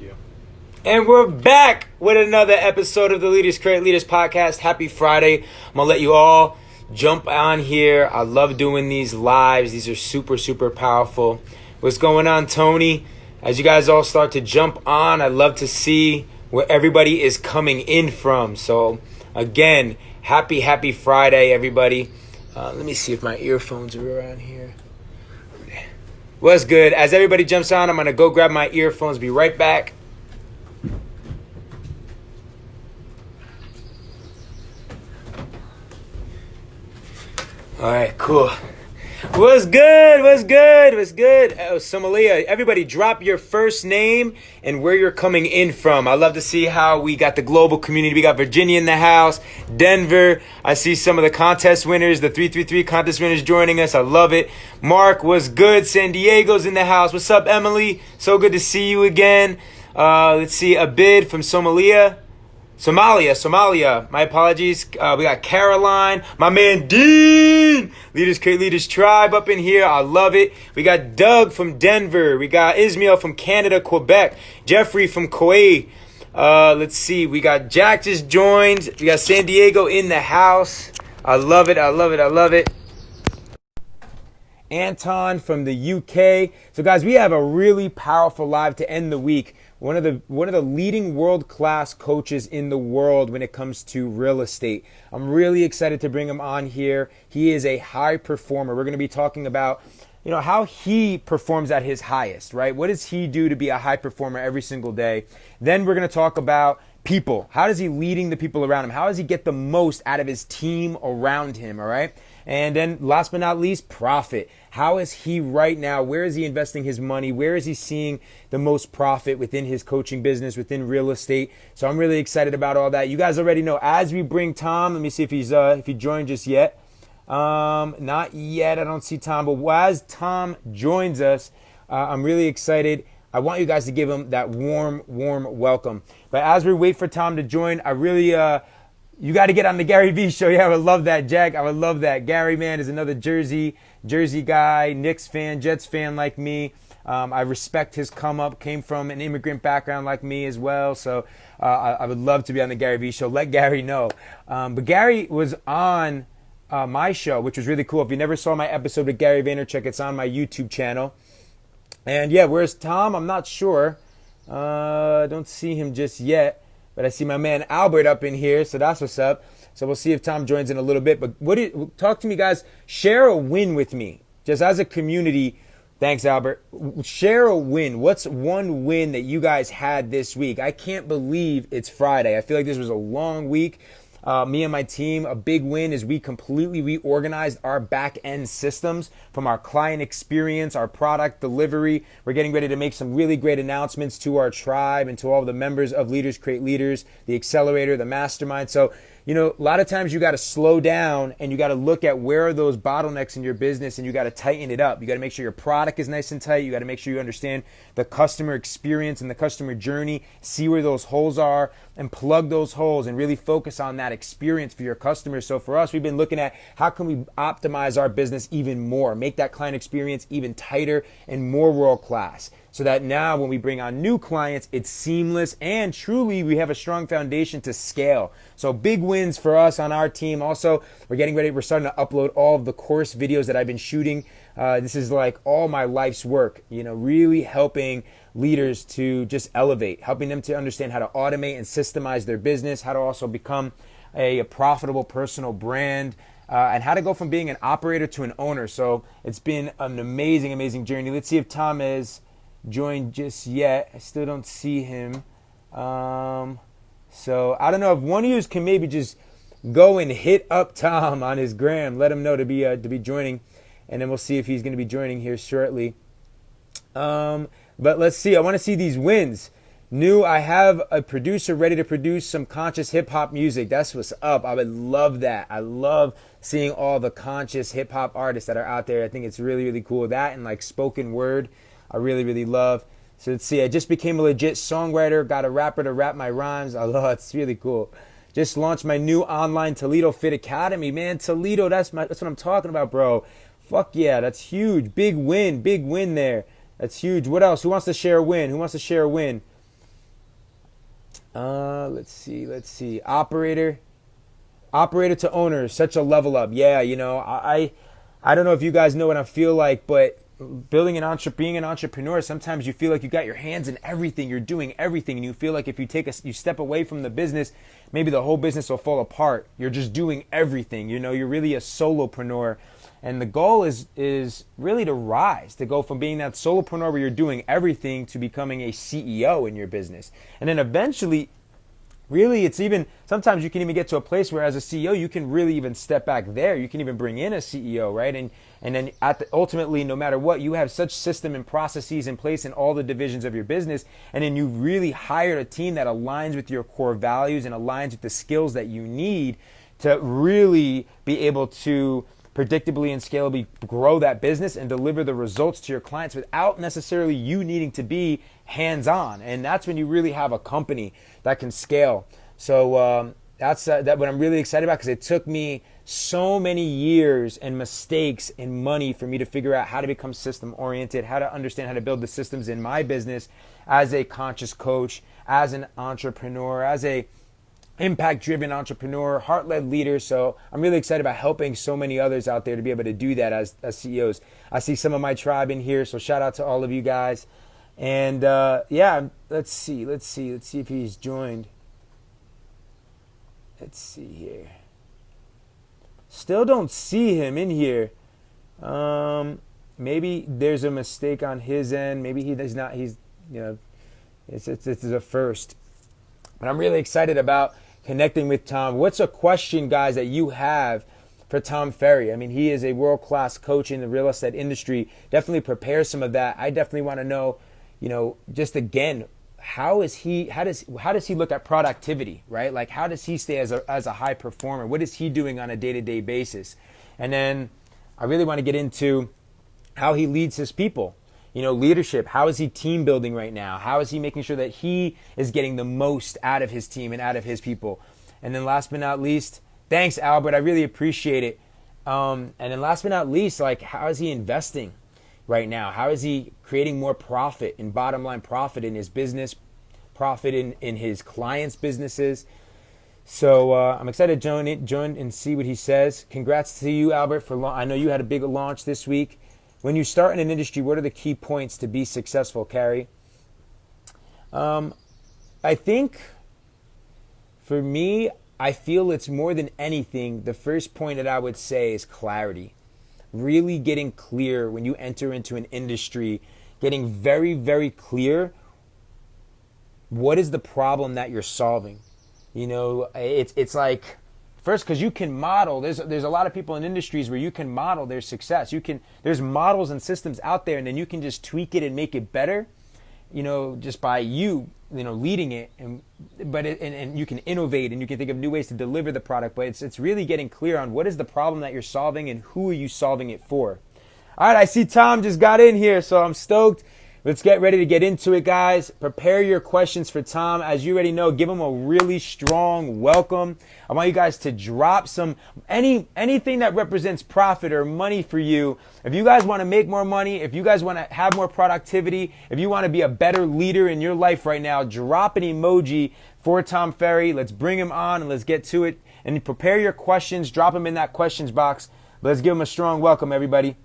you. And we're back with another episode of the Leaders Create Leaders podcast. Happy Friday. I'm going to let you all jump on here. I love doing these lives. These are super, super powerful. What's going on, Tony? As you guys all start to jump on, I love to see where everybody is coming in from. So, again, happy Friday, everybody. Let me see if my earphones are around here. What's good? As everybody jumps on, I'm going to go grab my earphones. Be right back. All right, cool. What's good? Oh, sommelier, everybody drop your first name and where you're coming in from. I love to see how we got the global community. We got Virginia in the house, Denver. I see some of the contest winners, the 333 contest winners joining us. I love it. Mark, what's good? San Diego's in the house. What's up, Emily? So good to see you again. Let's see, a bid from Somalia. My apologies. We got Caroline, my man Dean, Leaders Create Leaders Tribe up in here. I love it. We got Doug from Denver. We got Ismail from Canada, Quebec. Jeffrey from Kuwait. Let's see. We got Jack just joined. We got San Diego in the house. I love it. Anton from the UK. So guys, we have a really powerful live to end the week. One of the leading world-class coaches in the world when it comes to real estate. I'm really excited to bring him on here. He is a high performer. We're going to be talking about, how he performs at his highest, right? What does he do to be a high performer every single day? Then we're going to talk about people. How is he leading the people around him? How does he get the most out of his team around him, all right? And then last but not least, profit. How is he right now? Where is he investing his money? Where is he seeing the most profit within his coaching business, within real estate? So I'm really excited about all that. You guys already know, as we bring Tom, let me see if he joined just yet. Not yet. I don't see Tom, but as Tom joins us, I'm really excited. I want you guys to give him that warm welcome. But as we wait for Tom to join, I really, you got to get on the Gary Vee show. Yeah, I would love that, Jack. I would love that. Gary, man, is another Jersey guy, Knicks fan, Jets fan like me. I respect his come up, came from an immigrant background like me as well. So I would love to be on the Gary Vee show. Let Gary know. But Gary was on my show, which was really cool. If you never saw my episode with Gary Vaynerchuk, it's on my YouTube channel. And yeah, where's Tom? I'm not sure. I don't see him just yet. But I see my man Albert up in here, so that's what's up. So we'll see if Tom joins in a little bit. But talk to me, guys. Share a win with me, just as a community. Thanks, Albert. Share a win. What's one win that you guys had this week? I can't believe it's Friday. I feel like this was a long week. Me and my team, a big win is we completely reorganized our back-end systems from our client experience, our product delivery. We're getting ready to make some really great announcements to our tribe and to all the members of Leaders Create Leaders, the accelerator, the mastermind. So, a lot of times you got to slow down and you got to look at where are those bottlenecks in your business and you got to tighten it up. You got to make sure your product is nice and tight. You got to make sure you understand the customer experience and the customer journey, see where those holes are and plug those holes and really focus on that experience for your customers. So for us, we've been looking at how can we optimize our business even more, make that client experience even tighter and more world-class. So that now when we bring on new clients, it's seamless and truly we have a strong foundation to scale. So big wins for us on our team. Also, we're starting to upload all of the course videos that I've been shooting. This is like all my life's work, really helping leaders to just elevate, helping them to understand how to automate and systemize their business, how to also become a profitable personal brand, and how to go from being an operator to an owner. So it's been an amazing journey. Let's see if Tom is joined just yet. I still don't see him. So I don't know if one of you can maybe just go and hit up Tom on his gram. Let him know to be joining, and then we'll see if he's going to be joining here shortly. But let's see. I want to see these wins. I have a producer ready to produce some conscious hip hop music. That's what's up. I would love that. I love seeing all the conscious hip hop artists that are out there. I think it's really cool. That and like spoken word, I really love. So let's see. I just became a legit songwriter. Got a rapper to rap my rhymes. I love it. It's really cool. Just launched my new online Toledo Fit Academy. Man, Toledo, that's what I'm talking about, bro. Fuck yeah, that's huge. Big win there. That's huge. What else? Who wants to share a win? Let's see. Operator to owner, such a level up. Yeah, I don't know if you guys know what I feel like, but being an entrepreneur, sometimes you feel like you got your hands in everything. You're doing everything, and you feel like if you step away from the business, maybe the whole business will fall apart. You're just doing everything. You're really a solopreneur. And the goal is really to rise, to go from being that solopreneur where you're doing everything to becoming a CEO in your business. And then eventually, really, it's even sometimes you can even get to a place where as a CEO, you can really even step back there. You can even bring in a CEO, right? And then ultimately, no matter what, you have such system and processes in place in all the divisions of your business. And then you've really hired a team that aligns with your core values and aligns with the skills that you need to really be able to predictably and scalably grow that business and deliver the results to your clients without necessarily you needing to be hands-on. And that's when you really have a company that can scale. So that's what I'm really excited about, because it took me so many years and mistakes and money for me to figure out how to become system oriented, how to understand how to build the systems in my business as a conscious coach, as an entrepreneur, as a impact-driven entrepreneur, heart-led leader. So I'm really excited about helping so many others out there to be able to do that as CEOs. I see some of my tribe in here, so shout out to all of you guys. And yeah, let's see if he's joined. Let's see here. Still don't see him in here. Maybe there's a mistake on his end. Maybe he's not. It's a first. But I'm really excited about connecting with Tom. What's a question, guys, that you have for Tom Ferry? I mean, he is a world-class coach in the real estate industry. Definitely prepare some of that. I definitely want to know, just again, how does he look at productivity, right? Like, how does he stay as a high performer? What is he doing on a day-to-day basis? And then I really want to get into how he leads his people. Leadership. How is he team building right now? How is he making sure that he is getting the most out of his team and out of his people? And then last but not least, thanks, Albert. I really appreciate it. And then last but not least, like, how is he investing right now? How is he creating more profit and bottom line profit in his business, profit in his clients' businesses? So I'm excited to join and see what he says. Congrats to you, Albert. I know you had a big launch this week. When you start in an industry, what are the key points to be successful, Carrie? I think for me, I feel it's more than anything, the first point that I would say is clarity. Really getting clear when you enter into an industry, getting very, very clear what is the problem that you're solving. It's like, first, because you can model. There's a lot of people in industries where you can model their success. There's models and systems out there, and then you can just tweak it and make it better, just by leading it. And you can innovate and you can think of new ways to deliver the product. But it's really getting clear on what is the problem that you're solving and who are you solving it for. All right, I see Tom just got in here, so I'm stoked. Let's get ready to get into it, guys. Prepare your questions for Tom. As you already know, give him a really strong welcome. I want you guys to drop anything that represents profit or money for you. If you guys want to make more money, if you guys want to have more productivity, if you want to be a better leader in your life right now, drop an emoji for Tom Ferry. Let's bring him on and let's get to it. And prepare your questions. Drop them in that questions box. Let's give him a strong welcome, everybody.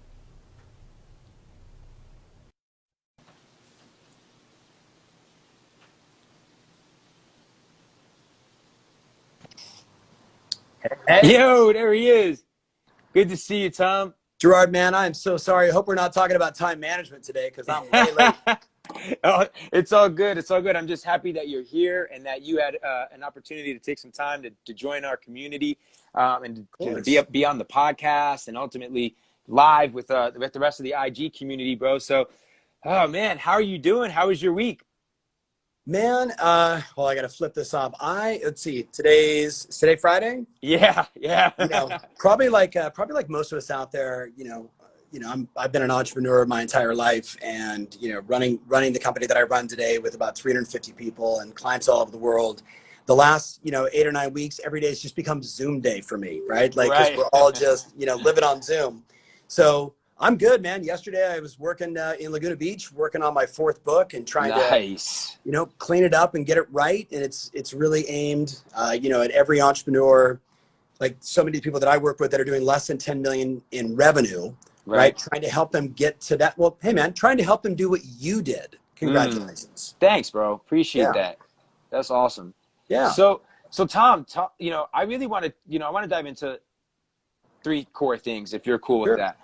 Hey, Yo, there he is. Good to see you, Tom. Gerard, man, I'm so sorry. I hope we're not talking about time management today because I'm way late. Oh, it's all good. It's all good. I'm just happy that you're here and that you had an opportunity to take some time to join our community and Of to course. be on the podcast and ultimately live with the rest of the IG community, bro. So, oh man, how are you doing? How was your week? Man, well, I got to flip this off. Let's see, is today Friday? Yeah, yeah. Probably like most of us out there, I've been an entrepreneur my entire life and, running the company that I run today with about 350 people and clients all over the world. The last, 8 or 9 weeks, every day has just become Zoom day for me, right? Like, because Right. we're all just, living on Zoom. So I'm good, man. Yesterday I was working in Laguna Beach, working on my fourth book and trying to, Nice. clean it up and get it right. And it's really aimed, at every entrepreneur, like so many people that I work with that are doing less than 10 million in revenue, right? Right. Trying to help them get to that. Well, hey man, trying to help them do what you did. Congratulations. Thanks, bro. Appreciate Yeah. that. That's awesome. Yeah. So Tom, I really want to, I want to dive into three core things if you're cool with Sure. that.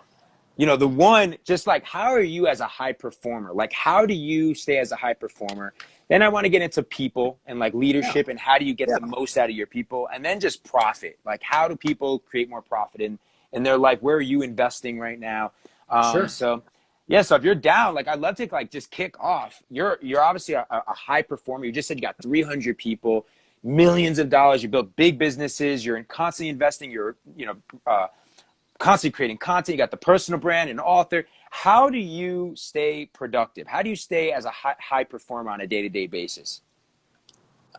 The one, just like, how are you as a high performer? Like, how do you stay as a high performer? Then I want to get into people and like leadership and how do you get the most out of your people? And then just profit. Like, how do people create more profit in their life? Where are you investing right now? Sure. So if you're down, like, I'd love to like just kick off. You're obviously a high performer. You just said you got 300 people, millions of dollars. You built big businesses. You're constantly investing. You're, constantly creating content. You got the personal brand, an author. How do you stay productive? How do you stay as a high performer on a day-to-day basis?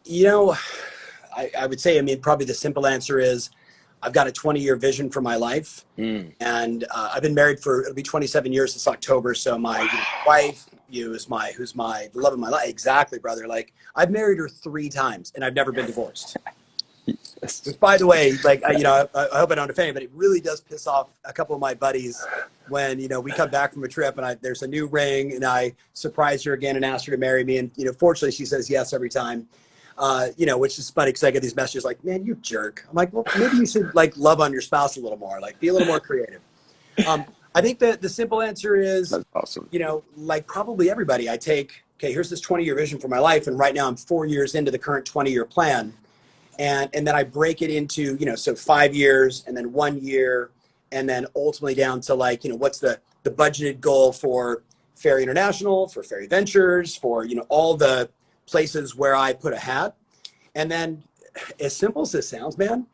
I would say, probably the simple answer is I've got a 20-year vision for my life. And I've been married it'll be 27 years this October. So my wife, who's the love of my life. Exactly, brother. Like, I've married her 3 times and I've never been divorced. Which, by the way, like, I hope I don't offend you, but it really does piss off a couple of my buddies when, we come back from a trip and there's a new ring and I surprise her again and ask her to marry me. And, fortunately she says yes every time, which is funny because I get these messages like, man, you jerk. I'm like, well, maybe you should like love on your spouse a little more, like be a little more creative. I think that the simple answer is, that's awesome. Like probably everybody, here's this 20-year vision for my life. And right now I'm 4 years into the current 20-year plan. And then I break it into, so 5 years and then 1 year and then ultimately down to like, what's the budgeted goal for Ferry International, for Ferry Ventures, for, all the places where I put a hat. And then as simple as this sounds, man,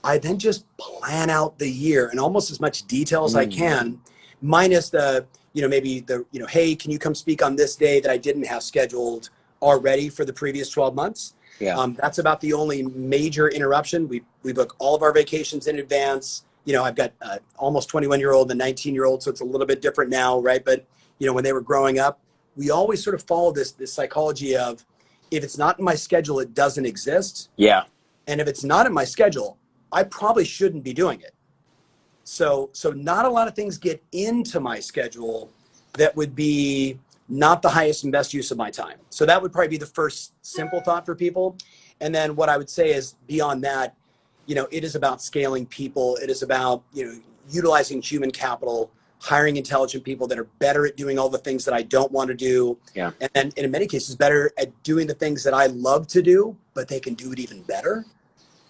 I then just plan out the year in almost as much detail as I can, minus the, maybe the, hey, can you come speak on this day that I didn't have scheduled already for the previous 12 months? Yeah. That's about the only major interruption. We book all of our vacations in advance. I've got almost 21-year-old and 19-year-old, so it's a little bit different now, right? But, when they were growing up, we always sort of follow this psychology of if it's not in my schedule, it doesn't exist. Yeah. And if it's not in my schedule, I probably shouldn't be doing it. So not a lot of things get into my schedule that would be not the highest and best use of my time. So that would probably be the first simple thought for people. And then what I would say is beyond that, it is about scaling people. It is about, utilizing human capital, hiring intelligent people that are better at doing all the things that I don't want to do. Yeah. And then in many cases, better at doing the things that I love to do, but they can do it even better.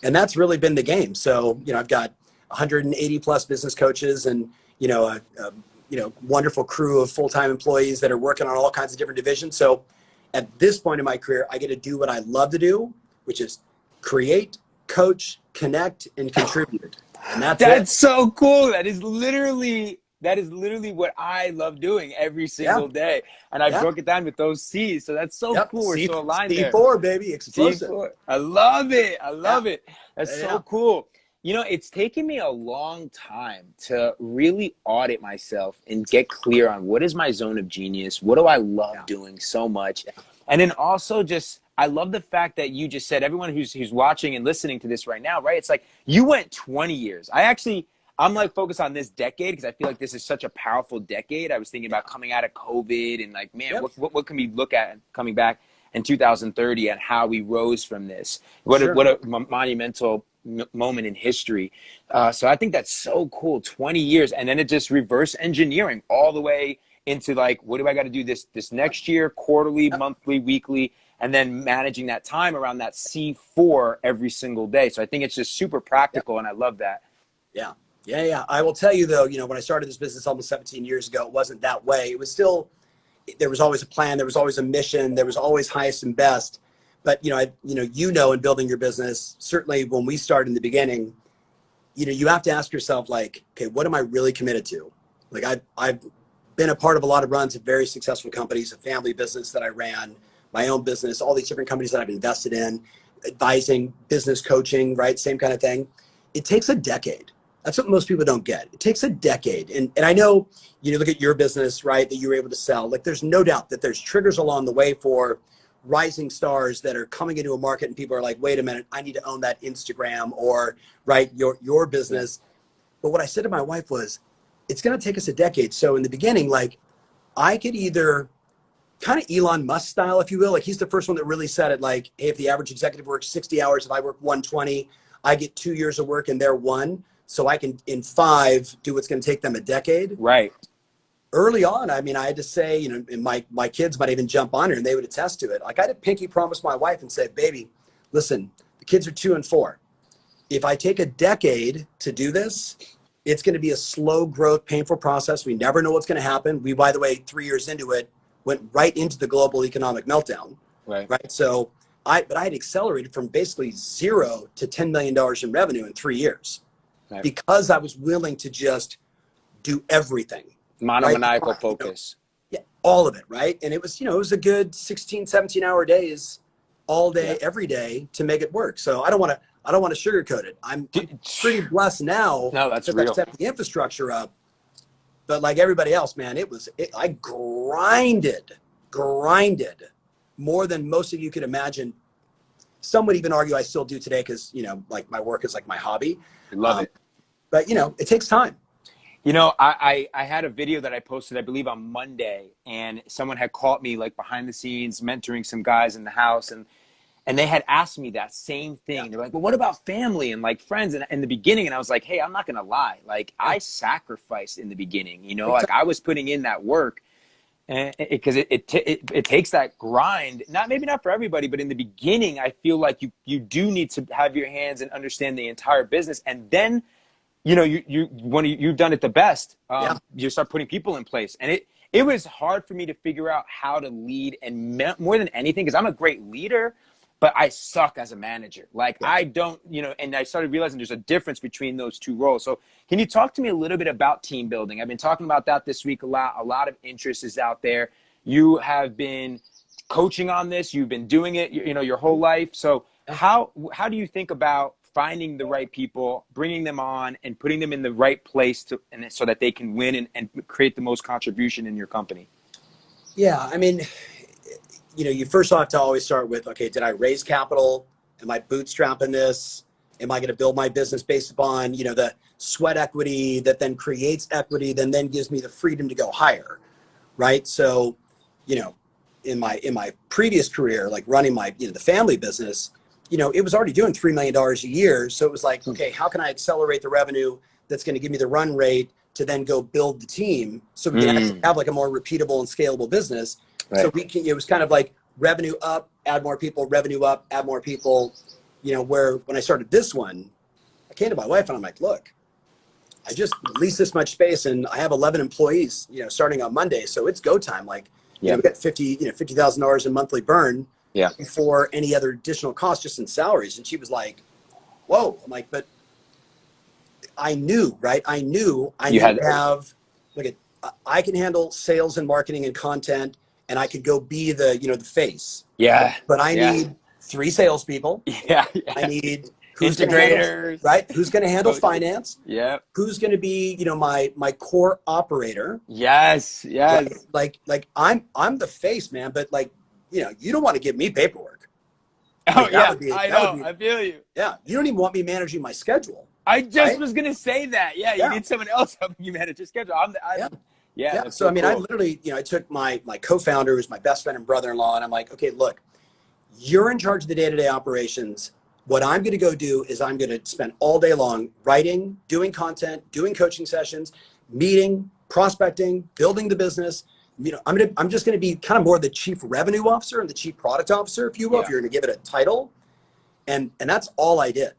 And that's really been the game. So, I've got 180 plus business coaches and, wonderful crew of full-time employees that are working on all kinds of different divisions. So at this point in my career, I get to do what I love to do, which is create, coach, connect, and contribute. And that's so cool. That is literally what I love doing every single day. And I broke it down with those C's. So that's so cool. We're so aligned there. C4, baby. Explosive. C4. I love it. That's so cool. It's taken me a long time to really audit myself and get clear on what is my zone of genius? What do I love doing so much? Yeah. And then also I love the fact that you just said, everyone who's watching and listening to this right now, right? It's like you went 20 years. I'm like focused on this decade because I feel like this is such a powerful decade. I was thinking about coming out of COVID and like, man, what can we look at coming back in 2030 and how we rose from this? What a monumental moment in history. So I think that's so cool. 20 years. And then it just reverse engineering all the way into like, what do I got to do this next year, quarterly, monthly, weekly, and then managing that time around that C4 every single day. So I think it's just super practical and I love that. Yeah. I will tell you though, when I started this business almost 17 years ago, it wasn't that way. It was still, there was always a plan. There was always a mission. There was always highest and best. But, in building your business, certainly when we started in the beginning, you have to ask yourself like, okay, what am I really committed to? Like I've been a part of a lot of runs of very successful companies, a family business that I ran, my own business, all these different companies that I've invested in, advising, business coaching, right? Same kind of thing. It takes a decade. That's what most people don't get. It takes a decade. And I know, look at your business, right, that you were able to sell. Like, there's no doubt that there's triggers along the way for rising stars that are coming into a market and people are like, wait a minute, I need to own that Instagram or, right, your business. But what I said to my wife was, it's going to take us a decade. So in the beginning, like, I could either kind of Elon Musk style, if you will, like he's the first one that really said it, like, hey, if the average executive works 60 hours, if I work 120, I get 2 years of work and they're one. So I can, in 5, do what's going to take them a decade. Right. Early on, I mean, I had to say, and my kids might even jump on her and they would attest to it. Like, I had to pinky promise my wife and say, baby, listen, the kids are 2 and 4. If I take a decade to do this, it's going to be a slow growth, painful process. We never know what's going to happen. We, by the way, 3 years into it, went right into the global economic meltdown. Right. So I had accelerated from basically 0 to $10 million in revenue in 3 years. Right. Because I was willing to just do everything. Monomaniacal focus. Yeah, all of it, right? And it was, it was a good 16, 17-hour days, all day, every day to make it work. So I don't want to sugarcoat it. I'm pretty blessed now. No, that's real. I've set the infrastructure up. But like everybody else, man, I grinded more than most of you could imagine. Some would even argue I still do today because, like my work is like my hobby. I love it. But, it takes time. I had a video that I posted, I believe on Monday, and someone had caught me like behind the scenes mentoring some guys in the house, and they had asked me that same thing. Yeah. They're like, well, what about family and like friends? And in the beginning, and I was like, hey, I'm not going to lie. Like, I sacrificed in the beginning, like I was putting in that work. Because it takes that grind, maybe not for everybody, but in the beginning, I feel like you do need to have your hands and understand the entire business, and then when you've done it the best, you start putting people in place, and it was hard for me to figure out how to lead, and more than anything, because I'm a great leader, but I suck as a manager. Like I don't, and I started realizing there's a difference between those two roles. So can you talk to me a little bit about team building? I've been talking about that this week a lot. A lot of interest is out there. You have been coaching on this. You've been doing it, your whole life. So how do you think about finding the right people, bringing them on, and putting them in the right place so that they can win and create the most contribution in your company? Yeah, I mean, you first have to always start with, okay, did I raise capital? Am I bootstrapping this? Am I going to build my business based upon, the sweat equity that then creates equity, then gives me the freedom to go higher, right? So, in my previous career, like running my, the family business, it was already doing $3 million a year. So it was like, okay, how can I accelerate the revenue that's going to give me the run rate to then go build the team so we can actually have like a more repeatable and scalable business. Right. So it was kind of like revenue up, add more people, revenue up, add more people, where when I started this one, I came to my wife and I'm like, look, I just leased this much space and I have 11 employees, starting on Monday. So it's go time. Like, we got $50,000 in monthly burn before any other additional costs just in salaries. And she was like, whoa. I'm like, but I knew, right? I knew I can handle sales and marketing and content, and I could go be the, the face. Yeah. But I need 3 salespeople. Yeah. I need integrators, right? Who's going to handle finance? Yeah. Who's going to be, my core operator? Yes. Yes. Like I'm the face, man. But like, you don't want to give me paperwork. Like, I feel you. Yeah. You don't even want me managing my schedule. I just was going to say that. Yeah. You need someone else helping you manage your schedule. Yeah. So I mean, cool. I literally, I took my co-founder, who's my best friend and brother-in-law, and I'm like, okay, look, you're in charge of the day-to-day operations. What I'm going to go do is I'm going to spend all day long writing, doing content, doing coaching sessions, meeting, prospecting, building the business. I'm just going to be kind of more the chief revenue officer and the chief product officer, if you will, if you're going to give it a title. And that's all I did.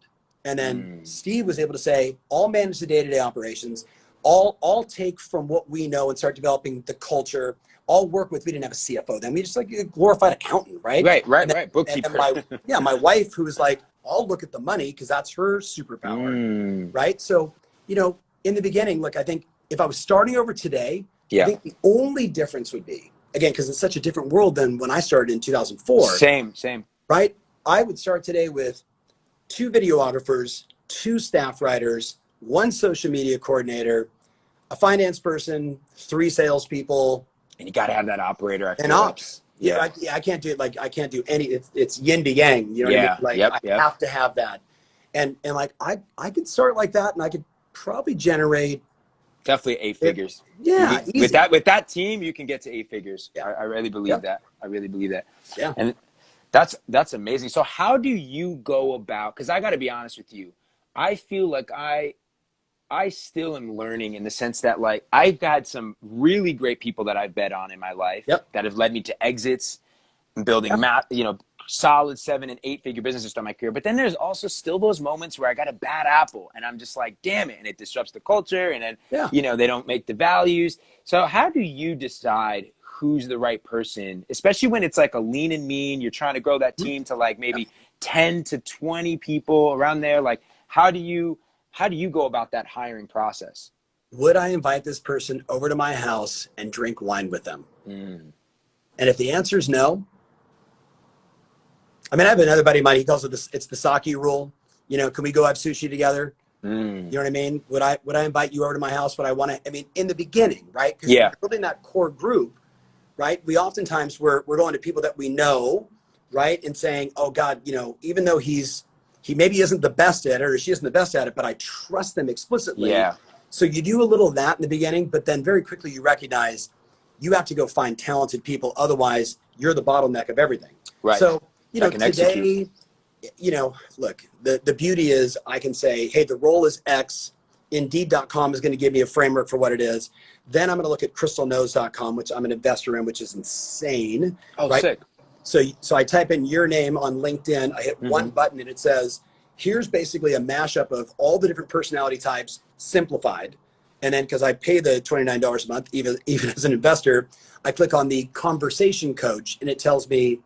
And then Steve was able to say, I'll manage the day-to-day operations. I'll take from what we know and start developing the culture. I'll work with, we didn't have a CFO then. We just like a glorified accountant, right? Right. Bookkeeper. And my wife, who was like, I'll look at the money because that's her superpower, right? So, in the beginning, look, I think if I was starting over today, I think the only difference would be, again, because it's such a different world than when I started in 2004. Same. Right? I would start today with 2 videographers, 2 staff writers, one social media coordinator, a finance person, 3 salespeople, And you got to have that operator. I feel and like. ops. Yeah. I can't do it. Like I can't do any. It's yin to yang. You know what I mean? Yeah. Like Yep. I Yep. have to have that. And like I could start like that, and I could probably generate. Definitely 8 figures. Yeah, With easy. that team, you can get to 8 figures. Yeah. I really believe Yep. that. I really believe that. Yeah. And that's amazing. So how do you go about? Because I got to be honest with you, I feel like I still am learning in the sense that like I've had some really great people that I've bet on in my life Yep. that have led me to exits and building solid 7 and 8 figure businesses to my career. But then there's also still those moments where I got a bad apple and I'm just like, damn it. And it disrupts the culture and then, they don't make the values. So how do you decide who's the right person, especially when it's like a lean and mean, you're trying to grow that team to like maybe 10 to 20 people around there? Like, how do you go about that hiring process? Would I invite this person over to my house and drink wine with them? And if the answer is no, I mean, I have another buddy of mine, he calls it it's the sake rule. Can we go have sushi together? You know what I mean? Would I invite you over to my house? Would I want to, I mean, in the beginning, right? Because we're building that core group, right? We oftentimes, we're going to people that we know, right? And saying, oh God, even though he maybe isn't the best at it or she isn't the best at it, but I trust them explicitly. Yeah. So you do a little of that in the beginning, but then very quickly you recognize you have to go find talented people. Otherwise you're the bottleneck of everything. Right. So, today, look, the beauty is I can say, hey, the role is X. Indeed.com is going to give me a framework for what it is. Then I'm going to look at crystalknows.com, which I'm an investor in, which is insane. Oh, right? Sick. So I type in your name on LinkedIn. I hit one button and it says, here's basically a mashup of all the different personality types simplified. And then because I pay the $29 a month, even as an investor, I click on the conversation coach and it tells me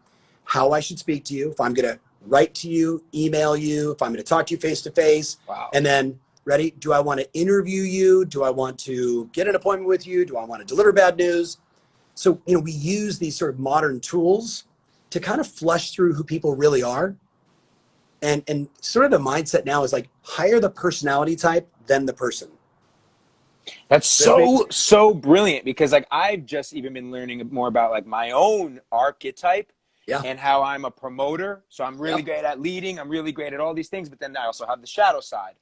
how I should speak to you, if I'm going to write to you, email you, if I'm going to talk to you face to face. Wow. And then ready, do I want to interview you? Do I want to get an appointment with you? Do I want to deliver bad news? So, we use these sort of modern tools to kind of flush through who people really are. And sort of the mindset now is like hire the personality type, then the person. That's so brilliant because like I've just even been learning more about like my own archetype and how I'm a promoter. So I'm really great at leading. I'm really great at all these things, but then I also have the shadow side.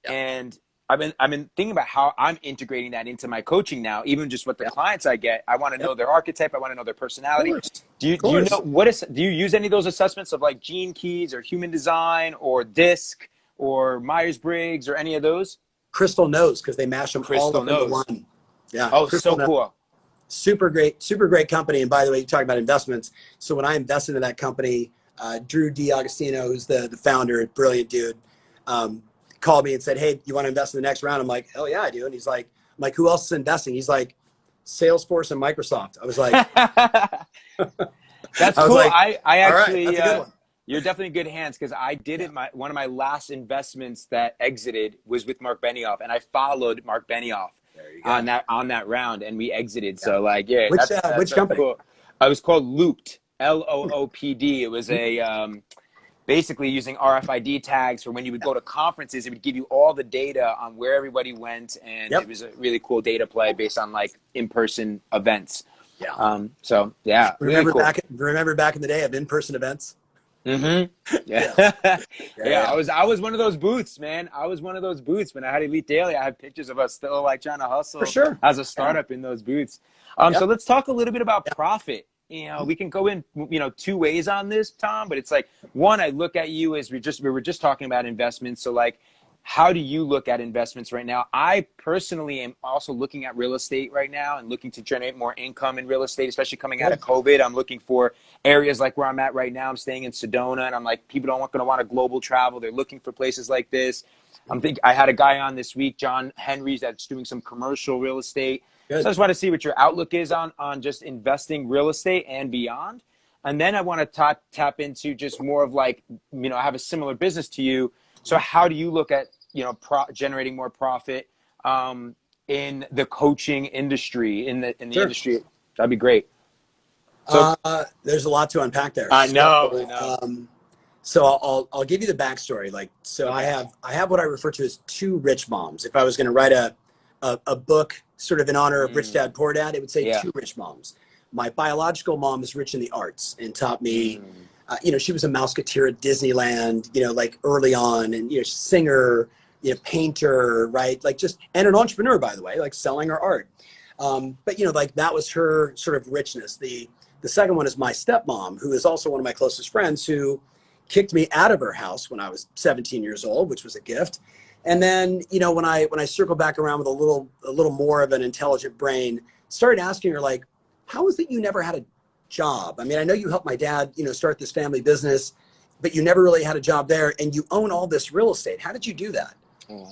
And I've been thinking about how I'm integrating that into my coaching now, even just what the clients I get. I want to know their archetype. I want to know their personality. Do you know do you use any of those assessments of like Gene Keys or Human Design or DISC or Myers-Briggs or any of those? Crystal knows because they mash them all up into one. Yeah. Oh, Crystal so cool. Super great company. And by the way, you talk about investments. So when I invested in that company, Drew D'Agostino, who's the founder, brilliant dude, called me and said, hey, you want to invest in the next round? I'm like, hell yeah, I do. And he's like, I'm like, who else is investing? He's like, Salesforce and Microsoft. I was like, that's cool. Like, I actually, right, that's a good one. You're definitely in good hands because I did it. One of my last investments that exited was with Mark Benioff, and I followed Mark Benioff on that round, and we exited. So like, yeah, which company? Cool. I was called Looped, Loopd. It was a basically using RFID tags for when you would go to conferences. It would give you all the data on where everybody went, and it was a really cool data play based on like in-person events. Yeah. So yeah, remember really cool. Remember back in the day of in-person events. Mm-hmm. Yeah. I was one of those booths, man. I was one of those booths when I had Elite Daily. I have pictures of us still like trying to hustle for sure as a startup in those booths. So let's talk a little bit about profit. We can go in, two ways on this, Tom, but it's like one, I look at you as we were just talking about investments. So like, how do you look at investments right now? I personally am also looking at real estate right now and looking to generate more income in real estate, especially coming out of COVID. I'm looking for areas like where I'm at right now. I'm staying in Sedona, and I'm like, people don't going to want to global travel. They're looking for places like this. I had a guy on this week, John Henry's, that's doing some commercial real estate. Good. So I just want to see what your outlook is on just investing real estate and beyond. And then I want to tap into just more of like, I have a similar business to you. So how do you look at, generating more profit in the coaching industry, in the industry? That'd be great. So there's a lot to unpack there. I know. So I'll give you the backstory. Like, so I have what I refer to as two rich moms. If I was going to write a book sort of in honor of Rich Dad Poor Dad, it would say two rich moms. My biological mom is rich in the arts and taught me, she was a Mouseketeer at Disneyland, like early on, and singer, painter, right? Like and an entrepreneur, by the way, like selling her art. But like that was her sort of richness. The second one is my stepmom, who is also one of my closest friends, who kicked me out of her house when I was 17 years old, which was a gift. And then, when I circled back around with a little more of an intelligent brain, started asking her, like, how is it you never had a job? I mean, I know you helped my dad, start this family business, but you never really had a job there, and you own all this real estate. How did you do that?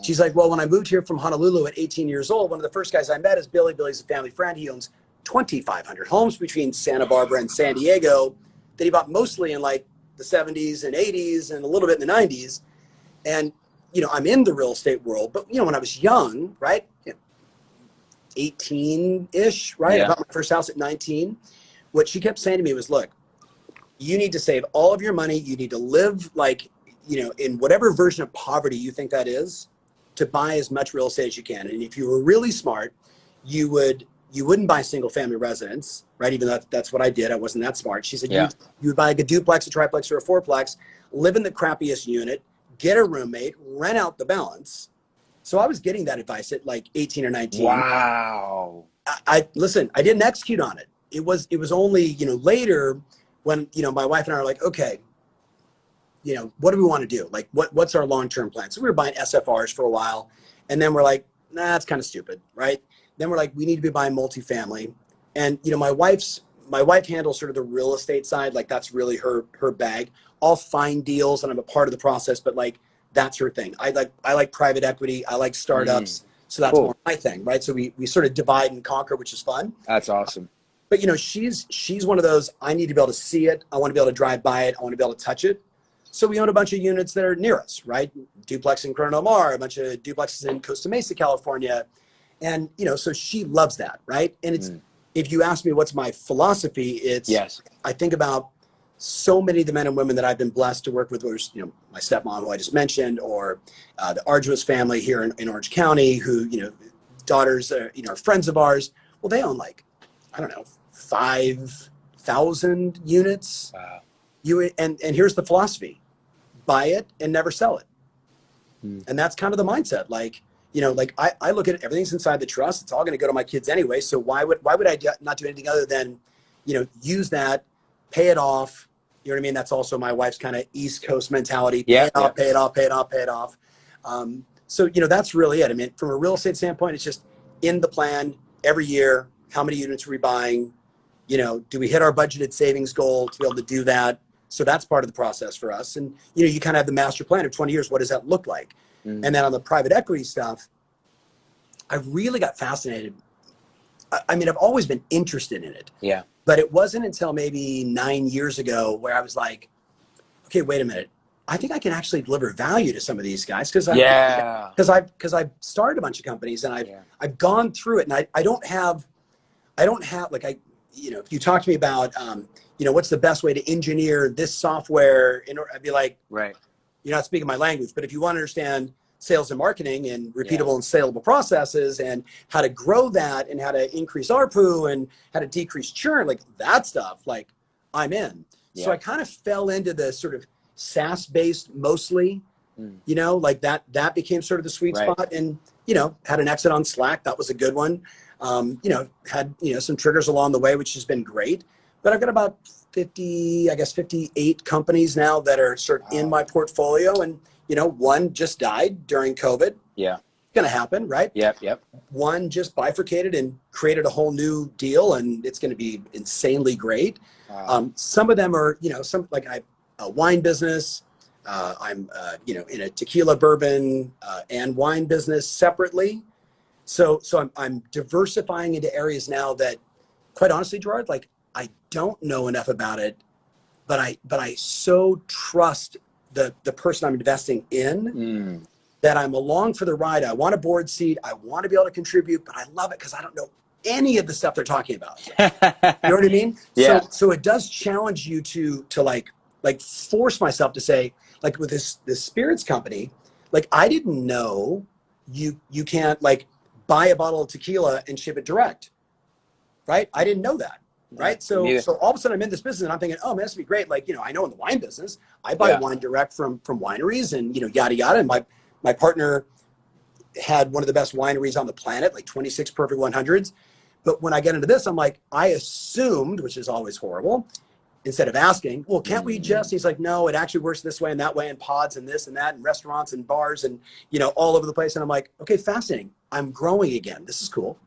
She's like, well, when I moved here from Honolulu at 18 years old, one of the first guys I met is Billy. Billy's a family friend. He owns 2,500 homes between Santa Barbara and San Diego that he bought mostly in like the 70s and 80s and a little bit in the 90s. And, I'm in the real estate world, but, when I was young, right, 18-ish, right? I bought my first house at 19. What she kept saying to me was, look, you need to save all of your money. You need to live like, in whatever version of poverty you think that is, to buy as much real estate as you can. And if you were really smart, you wouldn't buy single family residence, right? Even though that's what I did. I wasn't that smart. She said, you would buy like a duplex, a triplex, or a fourplex, live in the crappiest unit, get a roommate, rent out the balance. So I was getting that advice at like 18 or 19. Wow. I listen, I didn't execute on it. It was only, later when, my wife and I are like, okay, what do we want to do? Like, what's our long-term plan? So we were buying SFRs for a while, and then we're like, nah, that's kind of stupid, right? Then we're like, we need to be buying multifamily. And, my wife handles sort of the real estate side. Like, that's really her bag. I'll find deals and I'm a part of the process, but like, that's her thing. I like private equity. I like startups. So that's more my thing, right? So we sort of divide and conquer, which is fun. That's awesome. But, she's one of those, I need to be able to see it. I want to be able to drive by it. I want to be able to touch it. So we own a bunch of units that are near us, right? Duplex in Corona del Mar, a bunch of duplexes in Costa Mesa, California. And, so she loves that, right? And it's, if you ask me what's my philosophy, it's, I think about so many of the men and women that I've been blessed to work with, whether it's, my stepmom, who I just mentioned, or the Arduous family here in Orange County, who, daughters, are friends of ours. Well, they own like, I don't know, 5,000 units. Wow. And here's the philosophy: buy it and never sell it. And that's kind of the mindset. Like, I look at it, everything's inside the trust. It's all going to go to my kids anyway. So why would I not do anything other than, use that, pay it off. You know what I mean? That's also my wife's kind of East Coast mentality. Pay it off, pay it off, pay it off, pay it off. So, that's really it. I mean, from a real estate standpoint, it's just in the plan every year. How many units are we buying? Do we hit our budgeted savings goal to be able to do that? So that's part of the process for us. And, you kind of have the master plan of 20 years. What does that look like? And then on the private equity stuff, I really got fascinated. I mean, I've always been interested in it. Yeah. But it wasn't until maybe 9 years ago where I was like, okay, wait a minute. I think I can actually deliver value to some of these guys because I've started a bunch of companies and I've gone through it, and I don't have like, if you talk to me about, what's the best way to engineer this software, I'd be like, right, you're not speaking my language. But if you want to understand sales and marketing and repeatable and saleable processes and how to grow that and how to increase ARPU and how to decrease churn, like that stuff, like I'm in. So I kind of fell into the sort of SaaS-based mostly, like that became sort of the sweet spot, and, had an exit on Slack. That was a good one. Had, some triggers along the way, which has been great. But I've got about 58 companies now that are sort of in my portfolio. And, one just died during COVID. Yeah. It's going to happen, right? Yep. One just bifurcated and created a whole new deal, and it's going to be insanely great. Some of them are, a wine business. I'm, in a tequila, bourbon, and wine business separately. So I'm diversifying into areas now that, quite honestly, Gerard, like I don't know enough about it, but I so trust the person I'm investing in that I'm along for the ride. I want a board seat. I want to be able to contribute, but I love it because I don't know any of the stuff they're talking about. You know what I mean? So it does challenge you to like like force myself to say, like with this spirits company, like I didn't know you can't like buy a bottle of tequila and ship it direct, right? I didn't know that. Yeah, Right. me So neither. so all of a sudden I'm in this business and I'm thinking, oh man, this would be great. Like, I know in the wine business, I buy Yeah. wine direct from wineries and yada yada. And my partner had one of the best wineries on the planet, like 26 perfect 100s. But when I get into this, I'm like, I assumed, which is always horrible, instead of asking, well, can't we just, he's like, no, it actually works this way and that way and pods and this and that and restaurants and bars and, all over the place. And I'm like, okay, fascinating. I'm growing again. This is cool.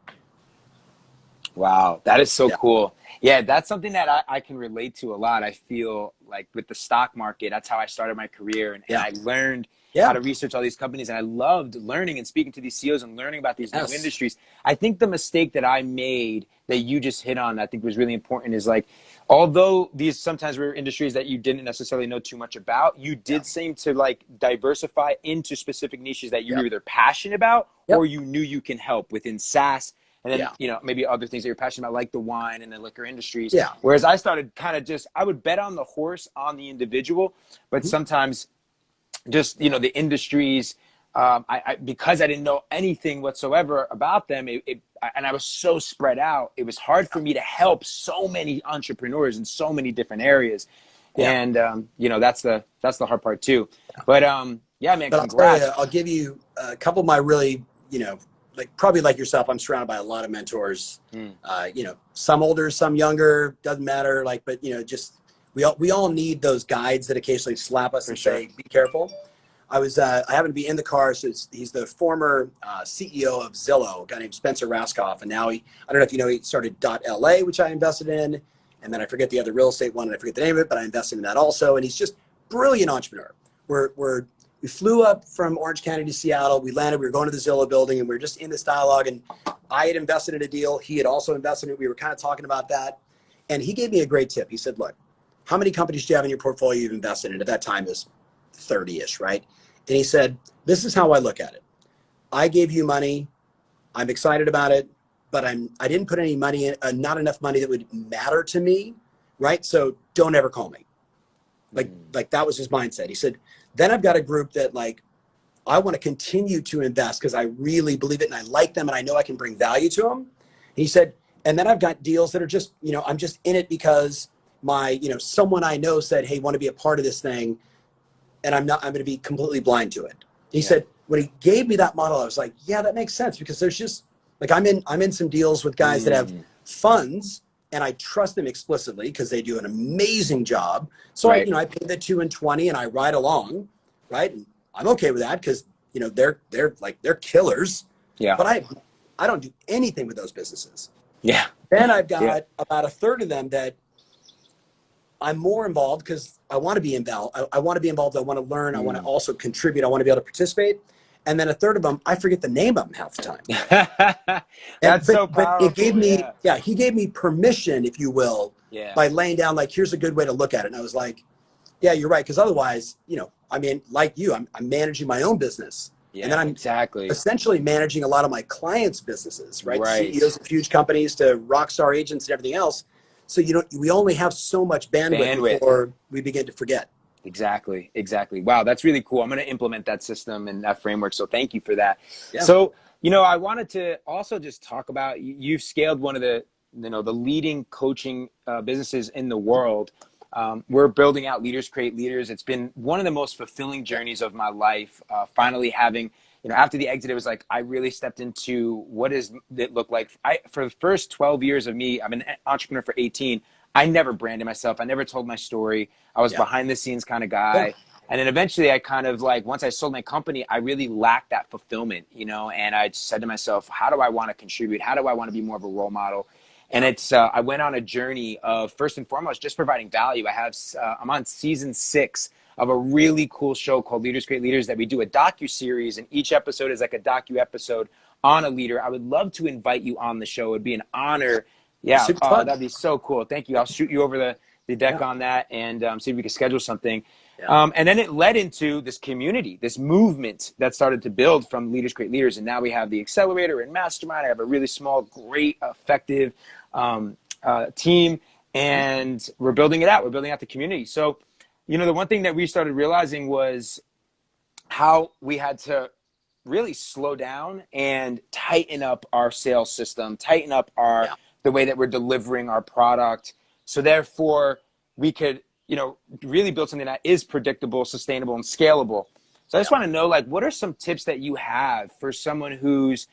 Wow, that is so Yeah. cool. Yeah, that's something that I can relate to a lot. I feel like with the stock market, that's how I started my career. And I learned how to research all these companies. And I loved learning and speaking to these CEOs and learning about these new industries. I think the mistake that I made that you just hit on, I think was really important is like, although these sometimes were industries that you didn't necessarily know too much about, you did seem to like diversify into specific niches that you're either passionate about or you knew you can help within SaaS. And then, maybe other things that you're passionate about, like the wine and the liquor industries. Yeah. Whereas I started kind of I would bet on the horse on the individual, but sometimes just, the industries, because I didn't know anything whatsoever about them, and I was so spread out, it was hard for me to help so many entrepreneurs in so many different areas. And, that's the hard part too. But, yeah, man, But congrats. I'll give you a couple of my really, like probably like yourself, I'm surrounded by a lot of mentors, some older, some younger, doesn't matter. Like, but just, we all need those guides that occasionally slap us and say, be careful. I happened to be in the car. So he's the former CEO of Zillow, a guy named Spencer Raskoff. And now I don't know if you know, he started .LA, which I invested in. And then I forget the other real estate one and I forget the name of it, but I invested in that also. And he's just brilliant entrepreneur. We flew up from Orange County to Seattle. We landed, we were going to the Zillow building and we were just in this dialogue and I had invested in a deal. He had also invested in it. We were kind of talking about that. And he gave me a great tip. He said, look, how many companies do you have in your portfolio you've invested in? At that time it was 30-ish, right? And he said, this is how I look at it. I gave you money. I'm excited about it, but I didn't put any money in, not enough money that would matter to me, right? So don't ever call me. Like that was his mindset. He said, then I've got a group that like, I want to continue to invest because I really believe it and I like them and I know I can bring value to them. And he said, and then I've got deals that are just, I'm just in it because someone I know said, hey, want to be a part of this thing. And I'm going to be completely blind to it. He said, when he gave me that model, I was like, yeah, that makes sense because there's just like, I'm in some deals with guys that have funds and I trust them explicitly because they do an amazing job. So I pay the 2 and 20 and I ride along, right? And I'm okay with that because, they're killers. Yeah. But I don't do anything with those businesses. Yeah. Then I've got about a third of them that I'm more involved because I want to be involved. I want to be involved. I want to learn. I want to also contribute. I want to be able to participate. And then a third of them, I forget the name of them half the time. So powerful. But it gave me, he gave me permission, if you will, by laying down like, here's a good way to look at it. And I was like, yeah, you're right. Because otherwise, like you, I'm managing my own business. Yeah, and then I'm essentially managing a lot of my clients' businesses, right? CEOs of huge companies to rock star agents and everything else. So we only have so much bandwidth before we begin to forget. Exactly. Wow, that's really cool. I'm going to implement that system and that framework. So thank you for that. Yeah. So, I wanted to also just talk about, you've scaled one of the leading coaching businesses in the world. We're building out Leaders Create Leaders. It's been one of the most fulfilling journeys of my life. Finally having, after the exit, it was like, I really stepped into what does it look like. For the first 12 years of me, I'm an entrepreneur for 18. I never branded myself. I never told my story. I was behind the scenes kind of guy. And then eventually I kind of like, once I sold my company, I really lacked that fulfillment, and I said to myself, how do I want to contribute? How do I want to be more of a role model? And I went on a journey of, first and foremost, just providing value. I'm on season 6 of a really cool show called Leaders Create Leaders that we do a docu-series, and each episode is like a docu-episode on a leader. I would love to invite you on the show. It'd be an honor. Yeah, that'd be so cool. Thank you. I'll shoot you over the deck on that and see if we can schedule something. Yeah. And then it led into this community, this movement that started to build from Leaders Create Leaders. And now we have the Accelerator and Mastermind. I have a really small, great, effective team, and we're building it out. We're building out the community. So The one thing that we started realizing was how we had to really slow down and tighten up our sales system, tighten up the way that we're delivering our product. So therefore we could, really build something that is predictable, sustainable, and scalable. So I just want to know, like, what are some tips that you have for someone who's,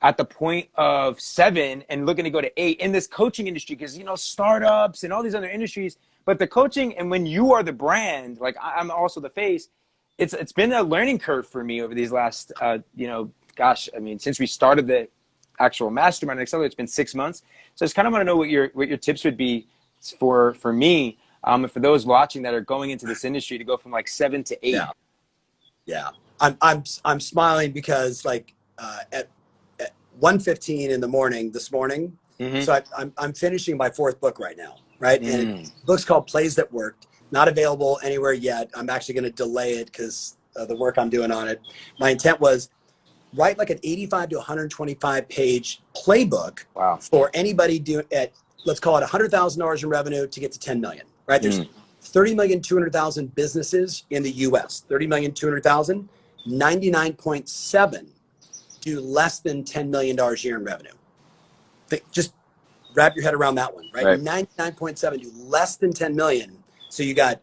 at the point of 7 and looking to go to 8 in this coaching industry? Because, startups and all these other industries, but the coaching, and when you are the brand, like I'm also the face, it's been a learning curve for me over these last, since we started the actual mastermind accelerator, it's been 6 months. So I just kind of want to know what your tips would be for me, and for those watching that are going into this industry to go from like 7 to 8. Yeah. I'm smiling because like at 1:15 in the morning this morning. So I'm finishing my 4th book right now, right? And the book's called Plays That Worked. Not available anywhere yet. I'm actually going to delay it because of the work I'm doing on it. My intent was write like an 85 to 125 page playbook for anybody doing at, let's call it $100,000 in revenue to get to 10 million, right? There's 30,200,000 businesses in the US, 30,200,000, 99.7 do less than $10 million a year in revenue. Just wrap your head around that one, right? 99.7 do less than 10 million. So you got,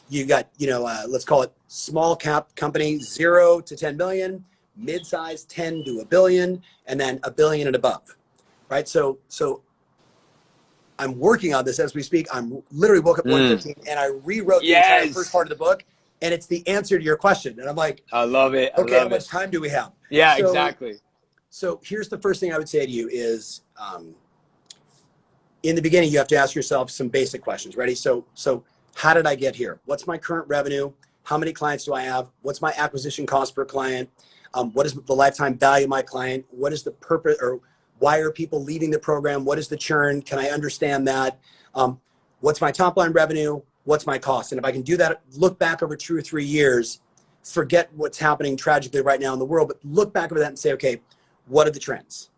let's call it small cap company, 0 to 10 million, mid-size 10 to a billion, and then a billion and above, right? So I'm working on this as we speak. I'm literally woke up 1:15 and I rewrote the entire first part of the book, and it's the answer to your question. And I'm like, I love it. Okay, how much time do we have? Yeah, exactly. So here's the first thing I would say to you is, in the beginning, you have to ask yourself some basic questions. Ready? So how did I get here? What's my current revenue? How many clients do I have? What's my acquisition cost per client? What is the lifetime value of my client? What is the purpose, or why are people leaving the program? What is the churn? Can I understand that? What's my top line revenue? What's my cost? And if I can do that, look back over 2 or 3 years, forget what's happening tragically right now in the world, but look back over that and say, okay, what are the trends?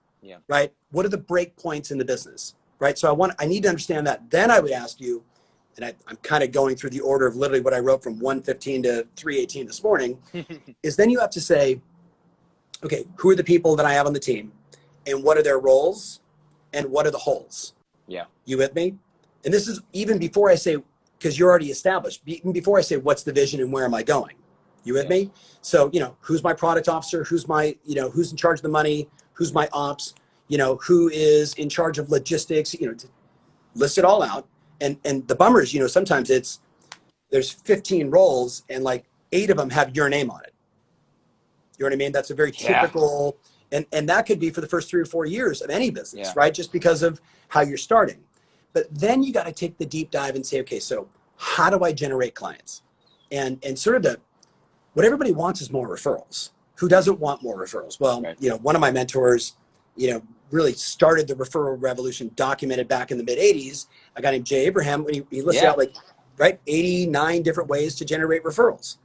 Right? What are the break points in the business? Right? So I need to understand that. Then I would ask you, and I'm kind of going through the order of literally what I wrote from 1:15 to 3:18 this morning, is then you have to say, okay, who are the people that I have on the team, and what are their roles, and what are the holes? You with me? And this is even before I say, because you're already established, even before I say, what's the vision and where am I going? You with me? So, who's my product officer? Who's my, who's in charge of the money? Who's my ops? Who is in charge of logistics? List it all out. And the bummer is, sometimes there's 15 roles and like 8 of them have your name on it. You know what I mean? That's a very typical, and that could be for the first 3 or 4 years of any business, right? Just because of how you're starting. But then you got to take the deep dive and say, okay, so how do I generate clients? And sort of what everybody wants is more referrals. Who doesn't want more referrals? Well, one of my mentors, really started the referral revolution, documented back in the mid 80s. A guy named Jay Abraham, when he listed out 89 different ways to generate referrals.